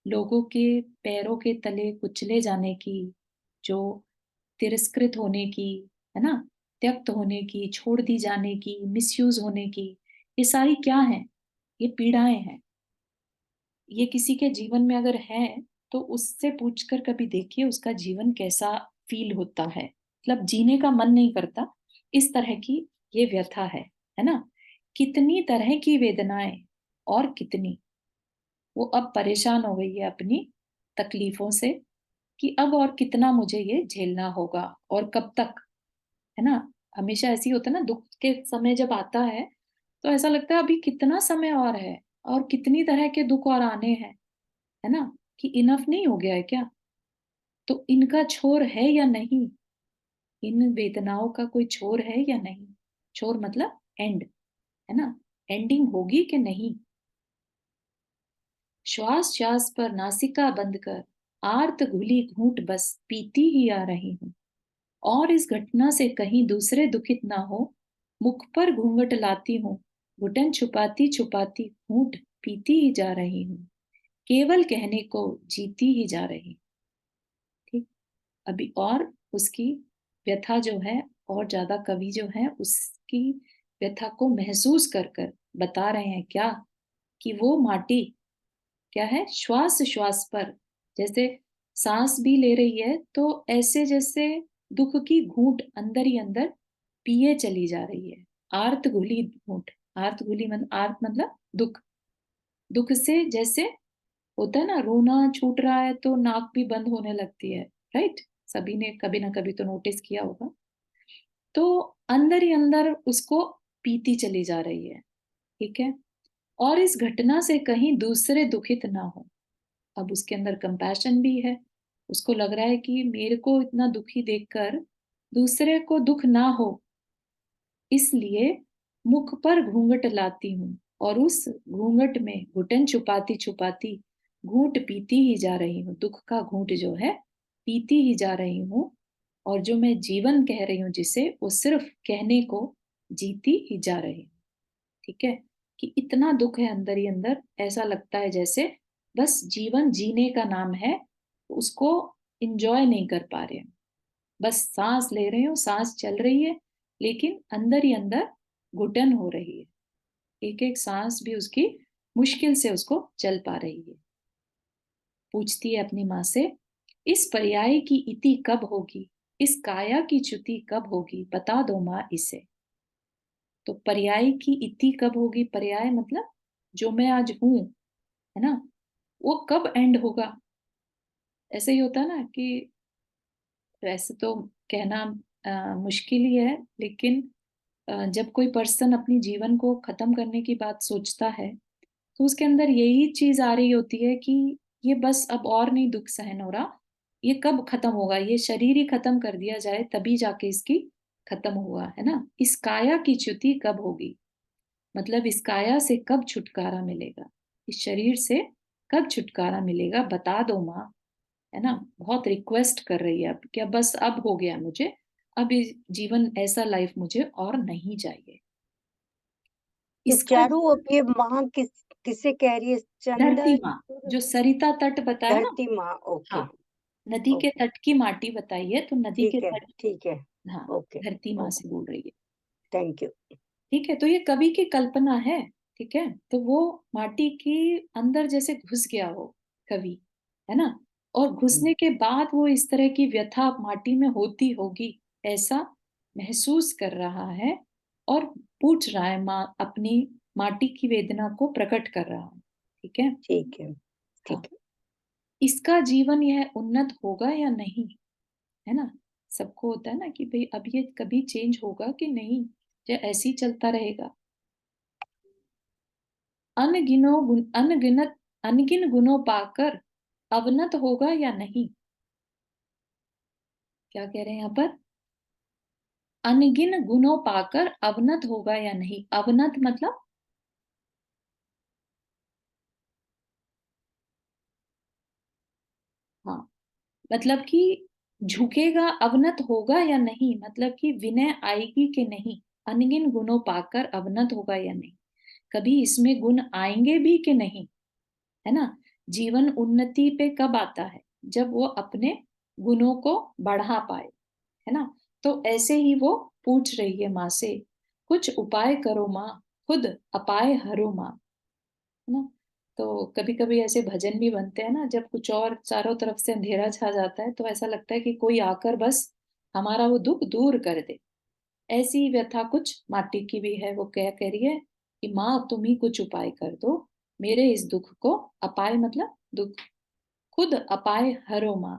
लोगों के पैरों के तले कुचले जाने की, जो तिरस्कृत होने की, है ना, त्यक्त होने की, छोड़ दी जाने की, मिसयूज होने की, ये सारी क्या है? ये पीड़ाएं हैं। ये किसी के जीवन में अगर है तो उससे पूछकर कभी देखिए उसका जीवन कैसा फील होता है, मतलब जीने का मन नहीं करता। इस तरह की ये व्यथा है ना। कितनी तरह की वेदनाएं, और कितनी, वो अब परेशान हो गई है अपनी तकलीफों से, कि अब और कितना मुझे ये झेलना होगा और कब तक, है ना। हमेशा ऐसी होता है ना, दुख के समय जब आता है तो ऐसा लगता है अभी कितना समय और है, और कितनी तरह के दुख और आने हैं, है ना, कि इनफ नहीं हो गया है क्या। तो इनका छोर है या नहीं, इन वेदनाओं का कोई छोर है या नहीं। छोर मतलब एंड, है ना, एंडिंग होगी कि नहीं। श्वास श्वास पर नासिका बंद कर, आर्त घुली घूंट बस पीती ही आ रही हूँ, और इस घटना से कहीं दूसरे दुखित ना हो, मुख पर घूंघट लाती हूँ, घुटन छुपाती छुपाती घूंट पीती ही जा रही हूँ, केवल कहने को जीती ही जा रही। ठीक, अभी और उसकी व्यथा जो है और ज्यादा कवि जो है उसकी व्यथा को महसूस कर कर बता रहे हैं क्या, कि वो माटी क्या है, श्वास श्वास पर जैसे सांस भी ले रही है, तो ऐसे जैसे दुख की घूंट अंदर ही अंदर पिए चली जा रही है। आर्त घुली घूंट, आर्त घुली आर्त मतलब दुख, दुख से जैसे होता है ना, रोना छूट रहा है तो नाक भी बंद होने लगती है, राइट? सभी ने कभी ना कभी तो नोटिस किया होगा। तो अंदर ही अंदर उसको पीती चली जा रही है, ठीक है। और इस घटना से कहीं दूसरे दुखित ना हो। अब उसके अंदर कंपैशन भी है, उसको लग रहा है कि मेरे को इतना दुखी देखकर दूसरे को दुख ना हो, इसलिए मुख पर घूंघट लाती हूँ और उस घूंघट में घुटन छुपाती छुपाती घूंट पीती ही जा रही हूँ, दुख का घूंट जो है पीती ही जा रही हूँ। और जो मैं जीवन कह रही हूँ जिसे, वो सिर्फ कहने को जीती ही जा रही हूँ, ठीक है। कि इतना दुख है अंदर ही अंदर, ऐसा लगता है जैसे बस जीवन जीने का नाम है, उसको इंजॉय नहीं कर पा रहे हैं। बस सांस ले रहे हो, सांस चल रही है, लेकिन अंदर ही अंदर घुटन हो रही है, एक एक सांस भी उसकी मुश्किल से उसको चल पा रही है। पूछती है अपनी माँ से, इस पर्याय की इति कब होगी, इस काया की च्युति कब होगी, बता दो माँ इसे। तो पर्याय की इति कब होगी, पर्याय मतलब जो मैं आज हूं, है ना, वो कब एंड होगा। ऐसे ही होता है ना कि वैसे तो कहना मुश्किल ही है, लेकिन जब कोई पर्सन अपनी जीवन को खत्म करने की बात सोचता है, तो उसके अंदर यही चीज आ रही होती है कि ये बस अब और नहीं दुख सहन हो रहा, ये कब खत्म होगा, ये शरीर ही खत्म कर दिया जाए तभी जाके इसकी खत्म हुआ, है ना। इस काया की च्युति कब होगी, मतलब इस काया से कब छुटकारा मिलेगा, इस शरीर से कब छुटकारा मिलेगा, बता दो माँ, है ना। बहुत रिक्वेस्ट कर रही है अब, क्या बस अब हो गया मुझे, अब इस जीवन ऐसा लाइफ मुझे और नहीं चाहिए। ये इसका चारों अब ये माँ किसे कह रही है? धरती चंदा माँ, जो सरिता तट बताया ना, धरती माँ। ओके, हाँ, नदी के ओके, तट की माटी बताई है, तो नदी के ठीक है, तट, ठीक है। हाँ, ओके, धरती माँ ओके, से बोल रही है, थैंक यू। ठीक है। तो ये कवि की कल्पना है, ठीक है। तो वो माटी के अंदर जैसे घुस गया हो कवि, है ना, और घुसने के बाद वो इस तरह की व्यथा माटी में होती होगी, ऐसा महसूस कर रहा है, और पूछ रहा है माँ, अपनी माटी की वेदना को प्रकट कर रहा है, ठीक है। ठीक है, हाँ, ठीक है। इसका जीवन यह उन्नत होगा या नहीं, है ना। सबको होता है ना कि भाई अब ये कभी चेंज होगा कि नहीं, या ऐसे ही चलता रहेगा। अनगिनत अनगिन गुणों पाकर अवनत होगा या नहीं। क्या कह रहे हैं यहाँ पर, अनगिन गुणों पाकर अवनत होगा या नहीं। अवनत मतलब, हाँ, मतलब कि झुकेगा, अवनत होगा या नहीं, मतलब कि विनय आएगी कि नहीं। अनगिन गुणों पाकर अवनत होगा या नहीं, कभी इसमें गुण आएंगे भी कि नहीं, है ना। जीवन उन्नति पे कब आता है, जब वो अपने गुणों को बढ़ा पाए, है ना। तो ऐसे ही वो पूछ रही है माँ से, कुछ उपाय करो माँ, खुद अपाय हरो माँ, है ना। तो कभी कभी ऐसे भजन भी बनते हैं ना, जब कुछ और चारों तरफ से अंधेरा छा जाता है, तो ऐसा लगता है कि कोई आकर बस हमारा वो दुख दूर कर दे। ऐसी व्यथा कुछ माटी की भी है, वो क्या कह रही है कि माँ तुम ही कुछ उपाय कर दो, मेरे इस दुख को, अपाय मतलब दुख, खुद अपाय हरो माँ,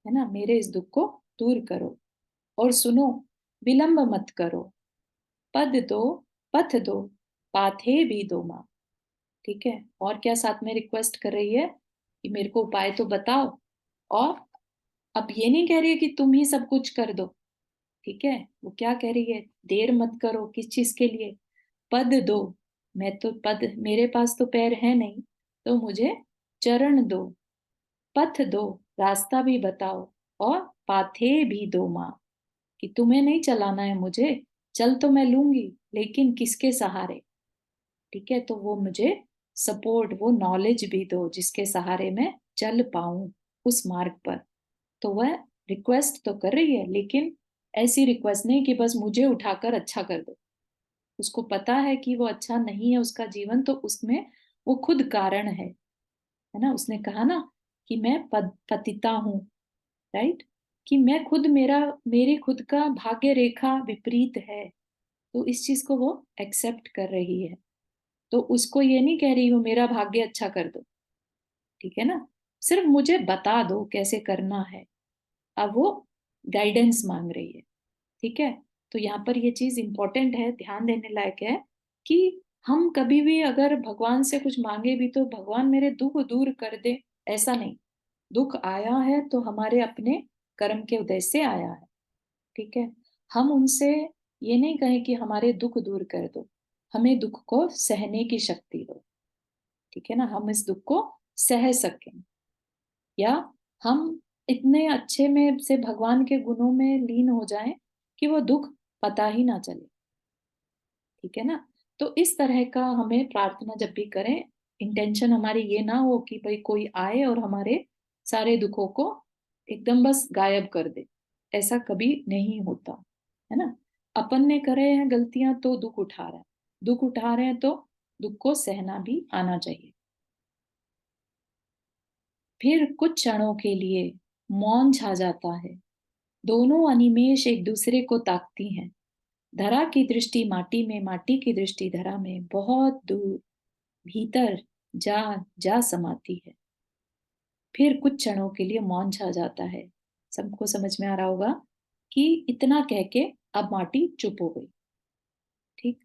है ना, मेरे इस दुख को दूर करो। और सुनो, विलंब मत करो, पद दो, पथ दो, पाथे भी दो माँ, ठीक है। और क्या साथ में रिक्वेस्ट कर रही है कि मेरे को उपाय तो बताओ, और अब ये नहीं कह रही है कि तुम ही सब कुछ कर दो, ठीक है। वो क्या कह रही है, देर मत करो, किस चीज के लिए, पद दो, मैं तो पद, मेरे पास तो पैर है नहीं, तो मुझे चरण दो, पथ दो, रास्ता भी बताओ, और पाथे भी दो माँ, कि तुम्हें नहीं चलाना है मुझे, चल तो मैं लूंगी, लेकिन किसके सहारे, ठीक है। तो वो मुझे सपोर्ट, वो नॉलेज भी दो जिसके सहारे मैं चल पाऊं उस मार्ग पर। तो वह रिक्वेस्ट तो कर रही है, लेकिन ऐसी रिक्वेस्ट नहीं कि बस मुझे उठाकर अच्छा कर दो। उसको पता है कि वो अच्छा नहीं है उसका जीवन, तो उसमें वो खुद कारण है ना। उसने कहा ना कि मैं पतिता हूँ, राइट, कि मैं खुद मेरी खुद का भाग्य रेखा विपरीत है, तो इस चीज को वो एक्सेप्ट कर रही है। तो उसको ये नहीं कह रही हो मेरा भाग्य अच्छा कर दो, ठीक है ना, सिर्फ मुझे बता दो कैसे करना है। अब वो गाइडेंस मांग रही है, ठीक है। तो यहाँ पर ये चीज इंपॉर्टेंट है, ध्यान देने लायक है कि हम कभी भी अगर भगवान से कुछ मांगे भी तो भगवान मेरे दुख दूर कर दे, ऐसा नहीं। दुख आया है तो हमारे अपने कर्म के उदय से आया है, ठीक है। हम उनसे ये नहीं कहें कि हमारे दुख दूर कर दो, हमें दुख को सहने की शक्ति दो, ठीक है ना, हम इस दुख को सह सकें, या हम इतने अच्छे में से भगवान के गुणों में लीन हो जाएं कि वो दुख पता ही ना चले, ठीक है ना। तो इस तरह का हमें प्रार्थना जब भी करें, इंटेंशन हमारी ये ना हो कि भाई कोई आए और हमारे सारे दुखों को एकदम बस गायब कर दे, ऐसा कभी नहीं होता, है ना। अपन ने करे हैं गलतियां तो दुख उठा रहे हैं, दुख उठा रहे हैं तो दुख को सहना भी आना चाहिए। फिर कुछ क्षणों के लिए मौन छा जाता है, दोनों अनिमेष एक दूसरे को ताकती हैं। धरा की दृष्टि माटी में, माटी की दृष्टि धरा में, बहुत दूर भीतर जा जा समाती है। फिर कुछ क्षणों के लिए मौन छा जाता है। सबको समझ में आ रहा होगा कि इतना कह के अब माटी चुप हो गई, ठीक।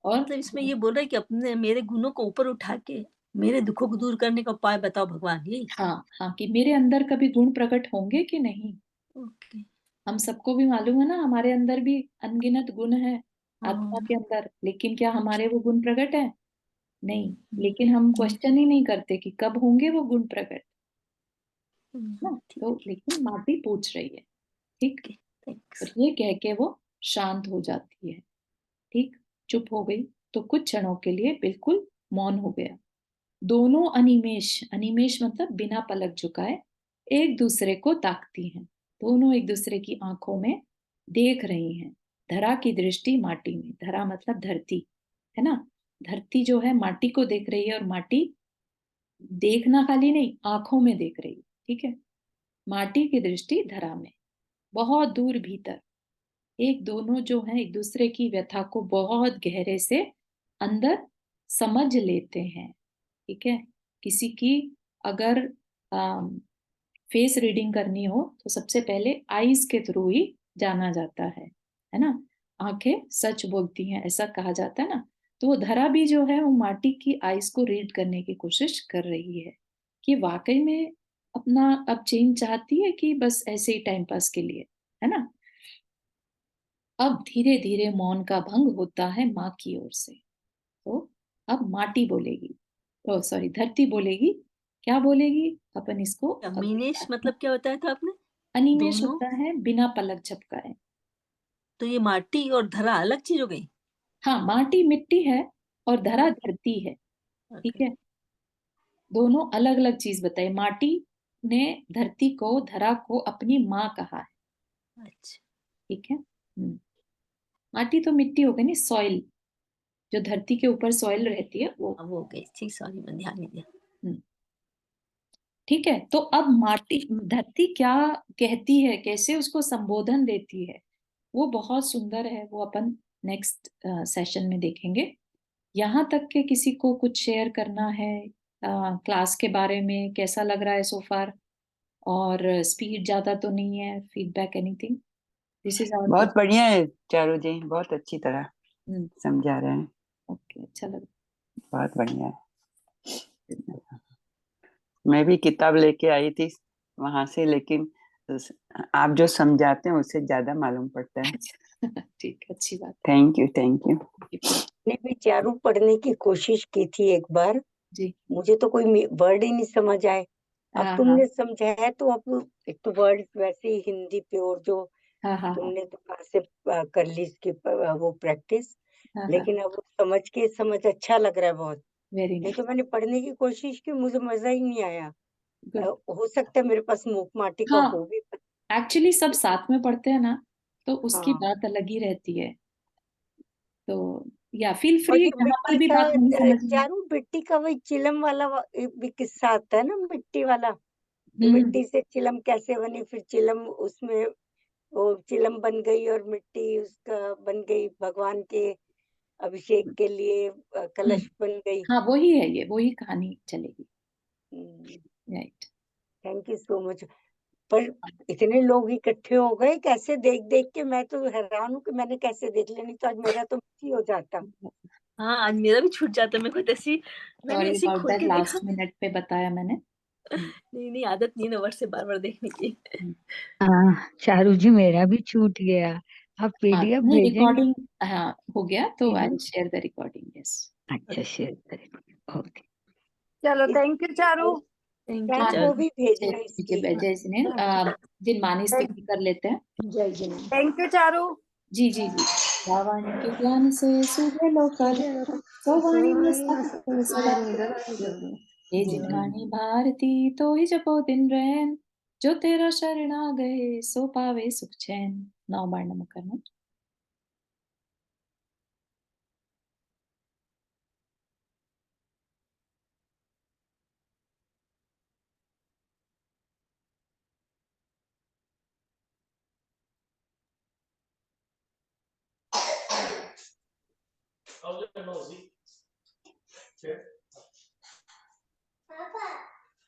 और मतलब इसमें ये बोल रहा है कि अपने मेरे गुणों को ऊपर उठा के मेरे दुखों को दूर करने का उपाय बताओ भगवान, यही? हाँ हाँ, कि मेरे अंदर कभी गुण प्रकट होंगे कि नहीं। ओके। हम सबको भी मालूम है ना, हमारे अंदर भी अनगिनत गुण है आत्मा हाँ। के अंदर, लेकिन क्या हमारे वो गुण प्रकट है? नहीं। लेकिन हम हम्म, क्वेश्चन ही नहीं करते कि कब होंगे वो गुण प्रकट, ना। ठीक तो है। लेकिन माटी पूछ रही है, ठीक। ओके, और थैंक्स। ये कह के वो शांत हो जाती है, ठीक, चुप हो गई। तो कुछ क्षणों के लिए बिल्कुल मौन हो गया। दोनों अनिमेष, अनिमेष मतलब बिना पलक झुकाए, एक दूसरे को ताकती हैं। दोनों एक दूसरे की आंखों में देख रही हैं। धरा की दृष्टि माटी में, धरा मतलब धरती, है ना। धरती जो है माटी को देख रही है, और माटी देखना खाली नहीं, आंखों में देख रही है, ठीक है। माटी की दृष्टि धरा में, बहुत दूर भीतर, एक दोनों जो है एक दूसरे की व्यथा को बहुत गहरे से अंदर समझ लेते हैं, ठीक है। किसी की अगर फेस रीडिंग करनी हो तो सबसे पहले आईज के थ्रू ही जाना जाता है ना। आंखें सच बोलती हैं, ऐसा कहा जाता है ना। तो वो धरा भी जो है वो माटी की आईज को रीड करने की कोशिश कर रही है कि वाकई में अपना अब चेंज चाहती है कि बस ऐसे ही टाइम पास के लिए, है ना। अब धीरे धीरे मौन का भंग होता है माँ की ओर से। तो अब माटी बोलेगी, ओ सॉरी, धरती बोलेगी। क्या बोलेगी अपन इसको अगली मीनेश बात में। मतलब क्या बताया था आपने? अनिमेष दोनों? होता है बिना पलक झपकाए। तो ये माटी और धरा अलग चीज हो गई? हाँ, माटी मिट्टी है और धरा ओके। धरती है, ठीक ओके। है। दोनों अलग अलग चीज बताई। माटी ने धरती को, धरा को अपनी माँ कहा है, अच्छा। ठीक है। माटी तो मिट्टी हो गई नहीं, सॉइल, जो धरती के ऊपर सॉइल रहती है वो। अब हो गई, ठीक, सॉरी मैं ध्यान नहीं दिया। हम्म, ठीक है। तो अब माटी, धरती क्या कहती है, कैसे उसको संबोधन देती है, वो बहुत सुंदर है, वो अपन नेक्स्ट सेशन में देखेंगे। यहाँ तक के किसी को कुछ शेयर करना है क्लास के बारे में, कैसा लग रहा है सो फार, और स्पीड ज्यादा तो नहीं है, feedback anything? This is our बहुत फर्स्ट। बढ़िया है चारू जी, बहुत अच्छी तरह समझा रहे हैं। ओके, अच्छा लगा। बहुत बढ़िया है। मैं भी किताब लेके आई थी वहां से, लेकिन आप जो समझाते हैं उससे ज्यादा मालूम पड़ता है। ठीक, अच्छी बात थैंक यू, थैंक यू। है। मैंने भी चारू पढ़ने की कोशिश की थी एक बार, जी। मुझे तो कोई वर्ड ही नहीं समझ आए। अब हाँ हाँ तुमने समझाया तो अब एक तो वर्ड वैसे ही हिंदी प्योर जो हाँ हाँ हाँ तुमने तो कहा से कर ली इसकी वो प्रैक्टिस, हाँ हाँ, लेकिन अब समझ अच्छा लग रहा है बहुत। वेरी नहीं नाइस, तो मैंने पढ़ने की कोशिश की, मुझे मजा ही नहीं आया। गुड। हो सकता है मेरे पास मूक माटी का हाँ, हो भी। एक्चुअली सब साथ में पढ़ते हैं ना, तो उसकी हाँ। बात अलग ही रहती है। तो या फील और फ्री ये यहाँ पर मिट्टी भी का बात नहीं समझ में। चारू, मिट्टी का वही चिलम वाला भी किस्सा आता है ना, मिट्टी वाला, कि हम्म मिट्टी से चिलम कैसे बनी, फिर चिलम उसमें वो चिलम बन गई और मिट्टी उसका बन गई भगवान के अभिषेक के लिए, कलश बन गई। हाँ वही है, ये वही कहानी चलेगी। Right. Thank you so much. पर इतने लोग इकट्ठे हो गए कैसे, देख देख के मैं तो हैरान हूँ कि मैंने कैसे देख लिया, नहीं तो आज मेरा तो मिस ही हो जाता। हाँ, आज मेरा भी छूट जाता, मेरे को ऐसी मैंने सॉरी ऐसे ही अबाउट खोल दैट, के देखा। लास्ट मिनट पे बताया मैंने। नहीं आदत नहीं है ना वर्ड से बार-बार देखने की। चारू जी मेरा भी छूट गया, आप हाँ पीडीएफ नहीं, भेजेंगे? रिकॉर्डिंग हाँ हो गया तो आई PDF? Share the recording. Yes. अच्छा, शेयर करें। ओके, चलो thank you Charu. Thank you Charu वो चारू। भी भेजना इसकी। जय जिनेन्द्र, जिनमानी स्तुति कर लेते हैं। जय जिनेन्द्र। Thank you Charu. जी जी जी। रावण के ज्ञान से सूर्य लोकर, सोवाणी में सब सदा प्रभु। हे जिनवाणी भारती तो ही जपो दिन रैन, जो तेरा शरण आ गए सो पावे सुख चैन। 9 बार नमक करना।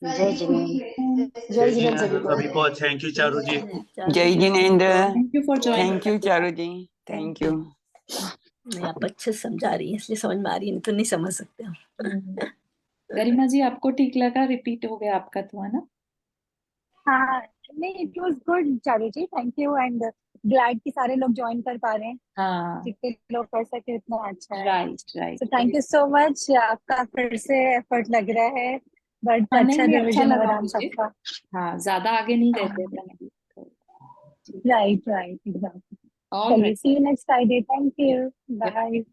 जय जिनेन्द्र। जय जिनेन्द्र सभी को थैंक यू चारू जी। जय जिनेन्द्र। Thank you for joining. Thank you Charu ji, thank you. नहीं आप अच्छे से समझा रही हैं इसलिए समझ में आ रही है, नहीं तो नहीं समझ सकते हम। गरिमा जी आपको ठीक लगा? रिपीट हो गया आपका तो, है ना? हाँ नहीं, it was good Charu ji, thank you and glad कि सारे लोग ज्वाइन कर पा रहे हैं, हाँ जितने लोग कर सके उतना अच्छा है। Right so right. Thank you so much, आपका फिर से एफर्ट लग रहा है, बट हाँ अच्छा नहीं, अच्छा रिवीजन हो लगा रहा है हम मुझे। सबका। हाँ ज्यादा आगे नहीं गए थे अपन अभी तो। ठीक है। Right right, exactly. ऑल चलिए, right. See you next Friday, thank you, bye.